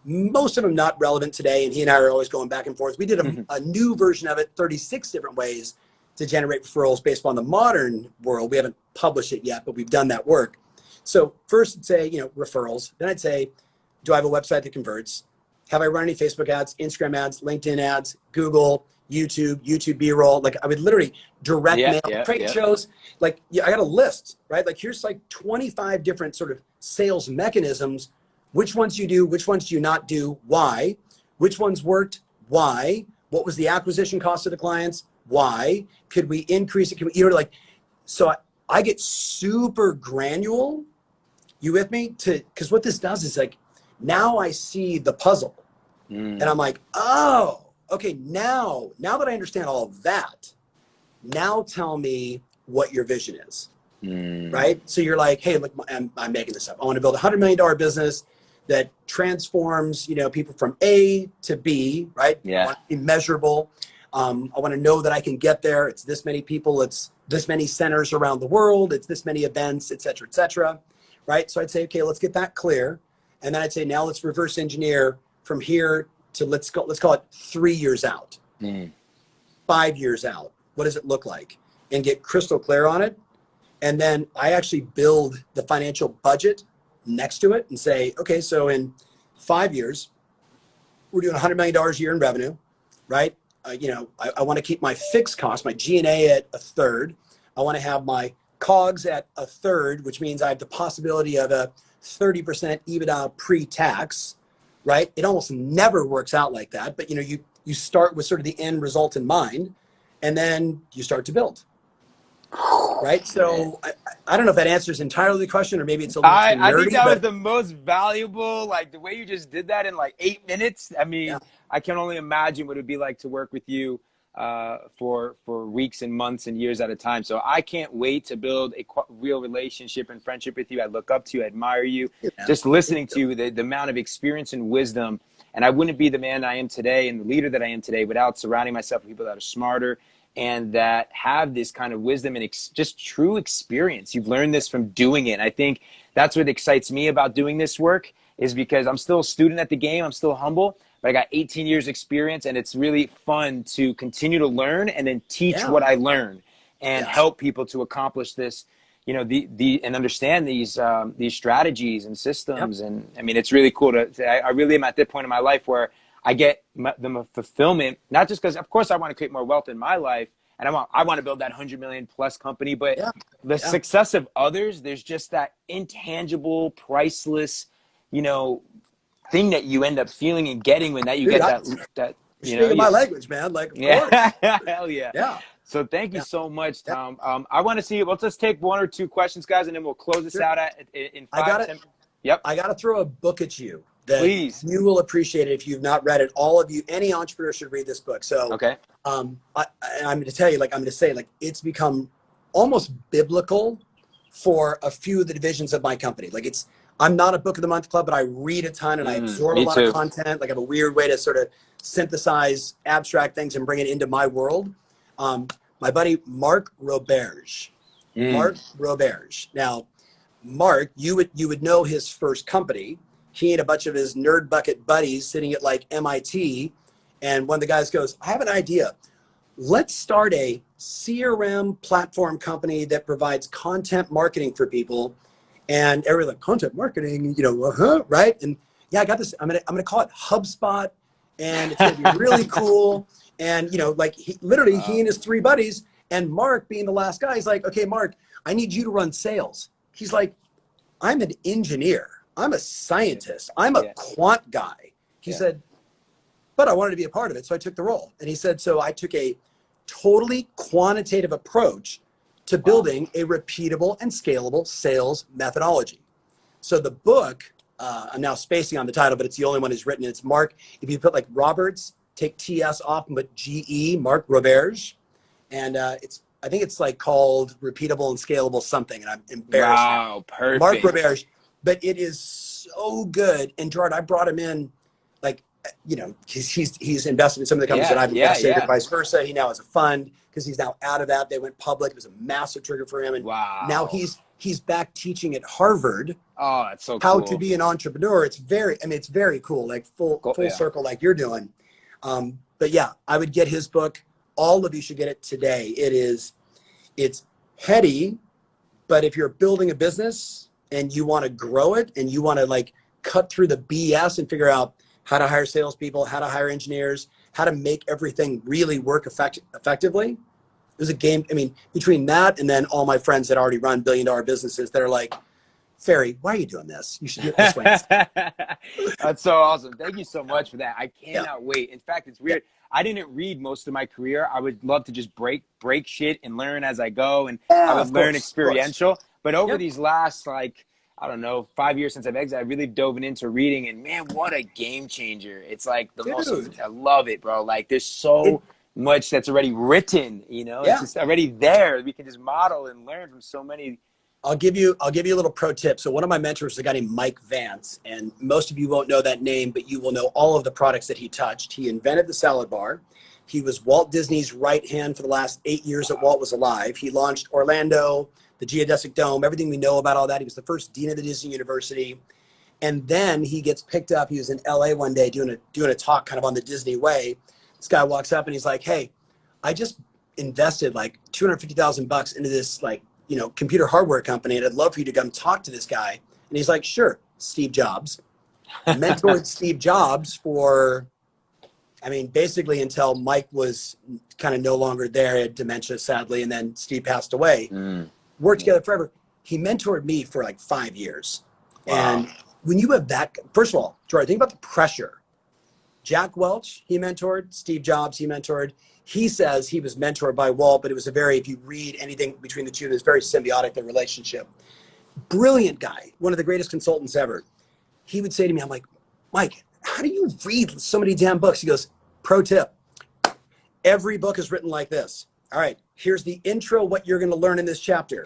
Most of them not relevant today, and he and I are always going back and forth. We did a new version of it, 36 different ways to generate referrals based on the modern world. We haven't published it yet, but we've done that work. So first I'd say, referrals. Then I'd say, do I have a website that converts? Have I run any Facebook ads, Instagram ads, LinkedIn ads, Google, YouTube B-roll? Like I would literally direct mail, trade shows. Like I got a list, right? Like here's like 25 different sort of sales mechanisms. Which ones do you do? Which ones do you not do? Why? Which ones worked? Why? What was the acquisition cost of the clients? Why? Could we increase it? Can we, so I get super granular. You with me? Because what this does is like, now I see the puzzle and I'm like, oh, okay. Now that I understand all of that, now tell me what your vision is, right? So you're like, hey, look, I'm making this up. I want to build $100 million business that transforms, people from A to B, right? I want to be measurable. I want to know that I can get there. It's this many people. It's this many centers around the world. It's this many events, et cetera, right? So I'd say, okay, let's get that clear. And then I'd say, now let's reverse engineer from here to let's call it 3 years out, 5 years out. What does it look like? And get crystal clear on it. And then I actually build the financial budget, next to it and say, okay, so in 5 years, we're doing $100 million a year in revenue, right? I want to keep my fixed cost, my G&A at a third. I want to have my COGS at a third, which means I have the possibility of a 30% EBITDA pre-tax, right? It almost never works out like that, but you start with sort of the end result in mind, and then you start to build, right? So I don't know if that answers entirely the question, or maybe it's a little too nerdy. I think that was the most valuable, like the way you just did that in like 8 minutes. I mean, Yeah. I can only imagine what it would be like to work with you for weeks and months and years at a time. So I can't wait to build a real relationship and friendship with you. I look up to you, I admire you. Yeah. Just listening to you, the amount of experience and wisdom. And I wouldn't be the man I am today and the leader that I am today without surrounding myself with people that are smarter and that have this kind of wisdom and just true experience. You've learned this from doing it. And I think that's what excites me about doing this work, is because I'm still a student at the game. I'm still humble, but I got 18 years experience, and it's really fun to continue to learn and then teach what I learn and help people to accomplish this, and understand these strategies and systems. And I mean, it's really cool I really am at that point in my life where I get the fulfillment, not just because, of course, I want to create more wealth in my life, and I want to build that 100 million plus company, but the success of others, there's just that intangible, priceless, thing that you end up feeling and getting when you get that. Speaking my language, man. Like, of course. Hell yeah. Yeah. So thank you so much, Tom. I want to see. Let's just take 1 or 2 questions, guys, and then we'll close this out in 5, 10. Yep. I got to throw a book at you. Please. You will appreciate it if you've not read it. All of you, any entrepreneur should read this book. So, okay. I'm going to tell you, it's become almost biblical for a few of the divisions of my company. I'm not a book of the month club, but I read a ton and I absorb a lot of content. Like, I have a weird way to sort of synthesize abstract things and bring it into my world. My buddy, Mark Roberge. Mark Roberge. Now, Mark, you would know his first company. He and a bunch of his nerd bucket buddies sitting at like MIT. And one of the guys goes, I have an idea. Let's start a CRM platform company that provides content marketing for people. And everyone's like, content marketing, right? And yeah, I got this. I'm gonna call it HubSpot, and it's gonna be really cool. And he and his 3 buddies, and Mark being the last guy, he's like, okay, Mark, I need you to run sales. He's like, I'm an engineer. I'm a scientist. I'm a quant guy. He said, but I wanted to be a part of it, so I took the role. And he said, so I took a totally quantitative approach to building a repeatable and scalable sales methodology. So the book, I'm now spacing on the title, but it's the only one he's written. It's Mark. If you put like Roberts, take TS off and put GE, Mark Roberge. And I think it's like called Repeatable and Scalable something. And I'm embarrassed. Wow, perfect. Mark Roberge. But it is so good. And Gerard, I brought him in, he's invested in some of the companies that I've invested in, and vice versa. He now has a fund because he's now out of that. They went public. It was a massive trigger for him. And now he's back teaching at Harvard. Oh, that's so cool. How to be an entrepreneur. It's very cool, like full circle like you're doing. But yeah, I would get his book. All of you should get it today. It's heady, but if you're building a business and you want to grow it and you want to cut through the BS and figure out how to hire salespeople, how to hire engineers, how to make everything really work effectively. There's a game. I mean, between that and then all my friends that already run billion-dollar businesses that are like, Ferry, why are you doing this? You should do it this way. That's so awesome. Thank you so much for that. I cannot wait. In fact, it's weird. I didn't read most of my career. I would love to just break shit and learn as I go. And I would learn experiential. But over these last, 5 years since I've exited, I really dove into reading. And man, what a game changer. It's like I love it, bro. Like there's so much that's already written, it's just already there. We can just model and learn from so many. I'll give you a little pro tip. So one of my mentors is a guy named Mike Vance, and most of you won't know that name, but you will know all of the products that he touched. He invented the salad bar. He was Walt Disney's right hand for the last 8 years that Walt was alive. He launched Orlando, the Geodesic Dome, everything we know about all that. He was the first dean of the Disney University. And then he gets picked up. He was in LA one day doing a talk kind of on the Disney way. This guy walks up and he's like, hey, I just invested like $250,000 into this computer hardware company, and I'd love for you to come talk to this guy And he's like, sure, Steve Jobs. Mentored Steve Jobs for, I mean, basically until Mike was kind of no longer there, had dementia, sadly, and then Steve passed away. Worked together forever. He mentored me for like 5 years. Wow. And when you have that, first of all, Gerard, think about the pressure. Jack Welch, he mentored. Steve Jobs, he mentored. He says he was mentored by Walt, but it was a very, if you read anything between the two, it was very symbiotic, the relationship. Brilliant guy, one of the greatest consultants ever. He would say to me, I'm like, Mike, how do you read so many damn books? He goes, pro tip, every book is written like this. All right, here's the intro, what you're going to learn in this chapter.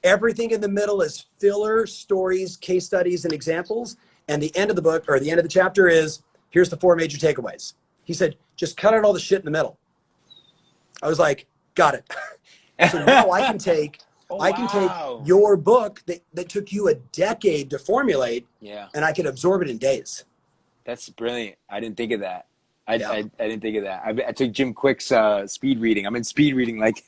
Everything in the middle is filler, stories, case studies, and examples. And the end of the book, or the end of the chapter, is here's the 4 major takeaways. He said, just cut out all the shit in the middle. I was like, got it. So now I can take your book that took you a decade to formulate, and I can absorb it in days. That's brilliant. I didn't think of that. I didn't think of that. I took Jim Quick's speed reading. I'm in speed reading. Like,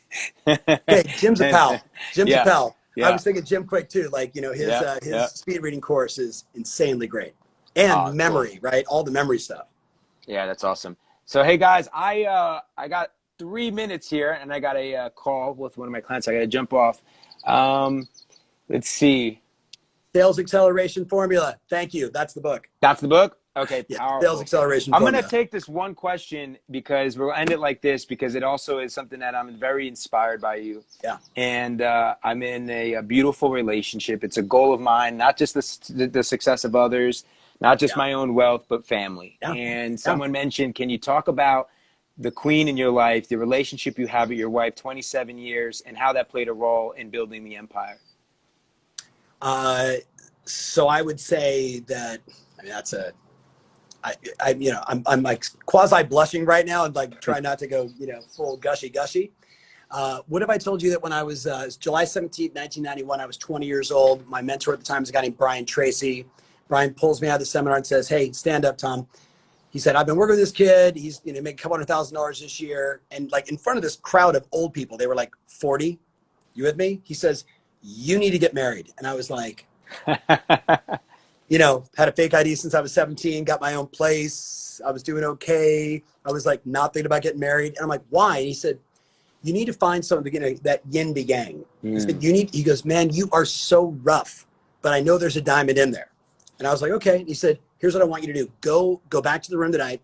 hey, Jim's a pal. Jim's a pal. Yeah. I was thinking Jim Quick too. Like, you know, his speed reading course is insanely great. And memory, right? All the memory stuff. Yeah, that's awesome. So, hey guys, I got 3 minutes here, and I got a call with one of my clients. I got to jump off. Let's see. Sales Acceleration Formula. Thank you. That's the book. That's the book? Okay. Yeah, Sales Acceleration Formula. I'm Formula. going to take this one question because we'll end it like this, because it also is something that I'm very inspired by you. Yeah. And I'm in a beautiful relationship. It's a goal of mine, not just the success of others, not just my own wealth, but family. Yeah. And someone mentioned, can you talk about the queen in your life, the relationship you have with your wife, 27 years, and how that played a role in building the empire? So I would say that, I mean, that's I'm like quasi blushing right now and like trying not to go, full gushy. What if I told you that when I was July 17th, 1991, I was 20 years old. My mentor at the time was a guy named Brian Tracy. Brian pulls me out of the seminar and says, hey, stand up, Tom. He said, I've been working with this kid. He's making a couple $100,000 this year. And like in front of this crowd of old people, they were like 40. You with me? He says, you need to get married. And I was like, had a fake ID since I was 17, got my own place. I was doing okay. I was like not thinking about getting married. And I'm like, why? And he said, you need to find something, that yin yang. He said, he goes, man, you are so rough, but I know there's a diamond in there. And I was like, okay. And he said, here's what I want you to do. Go back to the room tonight,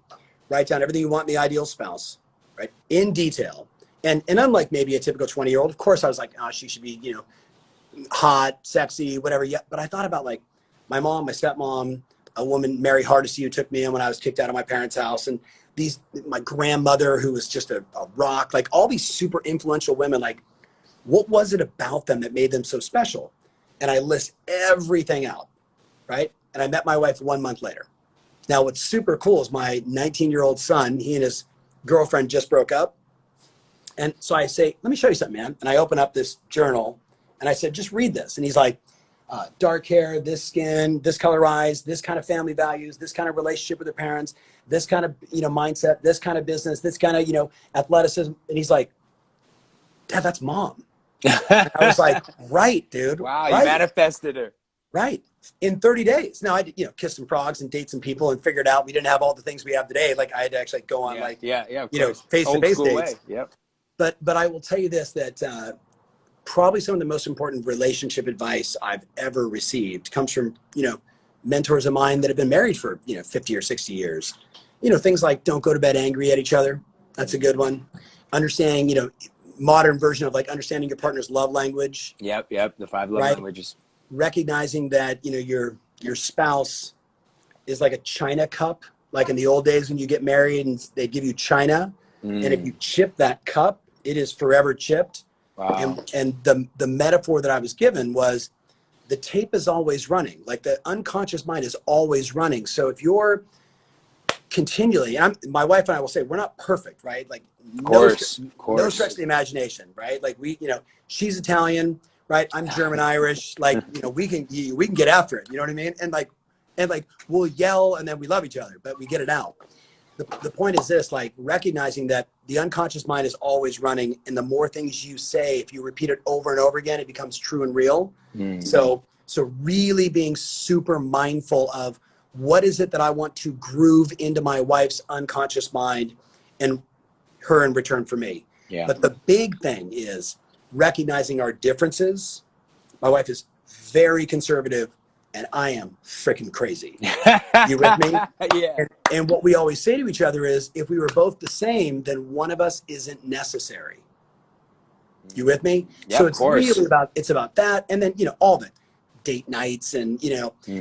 write down everything you want in the ideal spouse, right? In detail. And unlike maybe a typical 20-year-old, of course I was like, she should be, hot, sexy, whatever. Yeah. But I thought about like my mom, my stepmom, a woman, Mary Hardesty, who took me in when I was kicked out of my parents' house. And my grandmother, who was just a rock, like all these super influential women, like what was it about them that made them so special? And I list everything out, right? And I met my wife 1 month later. Now, what's super cool is my 19-year-old son, he and his girlfriend just broke up. And so I say, let me show you something, man. And I open up this journal and I said, just read this. And he's like, dark hair, this skin, this color eyes, this kind of family values, this kind of relationship with their parents, this kind of, mindset, this kind of business, this kind of, athleticism. And he's like, Dad, that's mom. And I was like, right, dude. Wow, right. You manifested her. Right. In 30 days. Now I, kiss some frogs and date some people and figured out we didn't have all the things we have today. Like I had to actually go on face-to-face dates. Yep. But I will tell you this, that probably some of the most important relationship advice I've ever received comes from, mentors of mine that have been married for, 50 or 60 years. Things like don't go to bed angry at each other. That's a good one. Understanding, modern version of like understanding your partner's love language. Yep. The 5 love languages. Recognizing that, your spouse is like a china cup, like in the old days when you get married and they give you china. And if you chip that cup, it is forever chipped. Wow. And the metaphor that I was given was the tape is always running. Like the unconscious mind is always running. So if you're continually, my wife and I will say, we're not perfect, right? Like no stretch of the imagination, right? Like she's Italian, right? I'm German Irish. Like, we can get after it. You know what I mean? And like we'll yell and then we love each other, but we get it out. The point is this, like recognizing that the unconscious mind is always running, and the more things you say, if you repeat it over and over again, it becomes true and real. So So really being super mindful of what is it that I want to groove into my wife's unconscious mind and her in return for me. Yeah. But the big thing is recognizing our differences. My wife is very conservative and I am freaking crazy. You with me? Yeah. And what we always say to each other is, if we were both the same, then one of us isn't necessary. You with me? Yeah, So of it's course. really about that. And then, all the date nights and,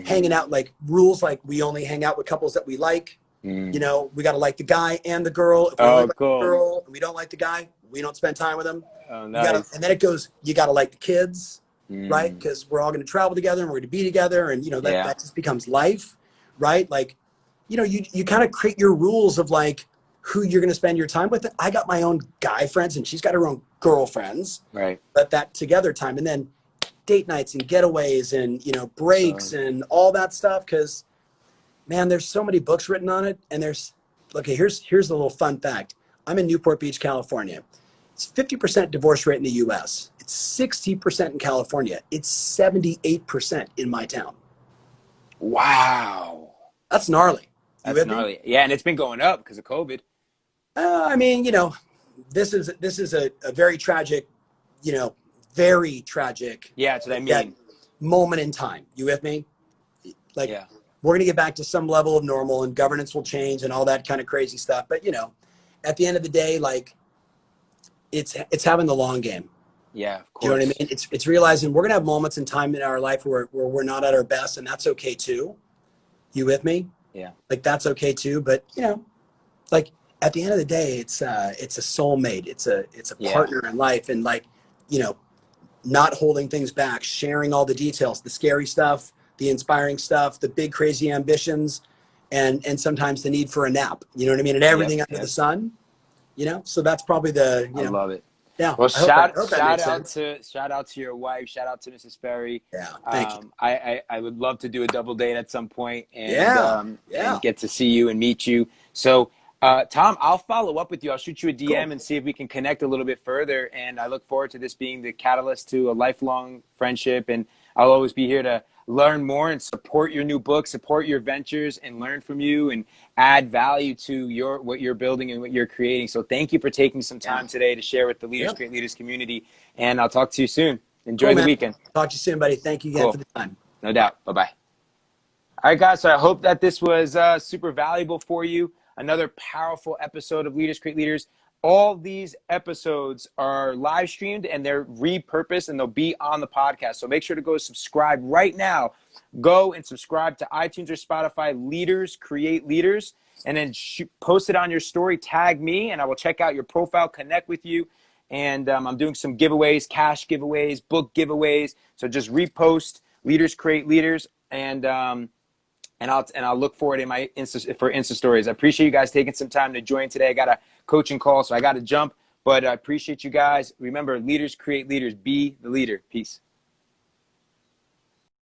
hanging out, like rules, like we only hang out with couples that we like. We got to like the guy and the girl. If we only like cool. the girl and we don't like the guy, we don't spend time with them. Oh, nice. And then it goes, you got to like the kids, right? Because we're all going to travel together and we're going to be together. And, that just becomes life, right? Like, you kind of create your rules of like who you're going to spend your time with. I got my own guy friends and she's got her own girlfriends. Right. But that together time, and then date nights and getaways and, breaks and all that stuff. Cause man, there's so many books written on it. And here's the little fun fact. I'm in Newport Beach, California. It's 50% divorce rate in the US. It's 60% in California. It's 78% in my town. Wow. That's gnarly. That's gnarly. Yeah, and it's been going up because of COVID. I mean, this is a very tragic, very tragic. Yeah, that's what I mean. Moment in time. You with me? Like, we're going to get back to some level of normal and governance will change and all that kind of crazy stuff. But, at the end of the day, like, it's having the long game. Yeah, of course. You know what I mean? It's realizing we're going to have moments in time in our life where we're not at our best, and that's okay too. You with me? Yeah. Like, that's okay too. But, like, at the end of the day, it's a soulmate. It's a partner in life, and like, not holding things back, sharing all the details, the scary stuff, the inspiring stuff, the big crazy ambitions, and sometimes the need for a nap. You know what I mean? And everything under the sun. So that's probably the. I love it. Yeah. Well, shout out to your wife. Shout out to Mrs. Ferry. Yeah. Thank you. I would love to do a double date at some point and get to see you and meet you. So, Tom, I'll follow up with you. I'll shoot you a DM and see if we can connect a little bit further. And I look forward to this being the catalyst to a lifelong friendship. And I'll always be here to learn more and support your new book, support your ventures, and learn from you and add value to what you're building and what you're creating. So thank you for taking some time today to share with the Leaders Create Leaders community. And I'll talk to you soon. Enjoy the weekend. Talk to you soon, buddy. Thank you again for the time. No doubt. Bye-bye. All right, guys. So I hope that this was super valuable for you. Another powerful episode of Leaders Create Leaders. All these episodes are live streamed and they're repurposed and they'll be on the podcast. So make sure to go subscribe right now. Go and subscribe to iTunes or Spotify, Leaders Create Leaders, and then post it on your story. Tag me and I will check out your profile, connect with you. And I'm doing some giveaways, cash giveaways, book giveaways. So just repost Leaders Create Leaders and I'll look forward in my Insta stories. I appreciate you guys taking some time to join today. I got a coaching call, so I got to jump, but I appreciate you guys. Remember, leaders create leaders. Be the leader. Peace.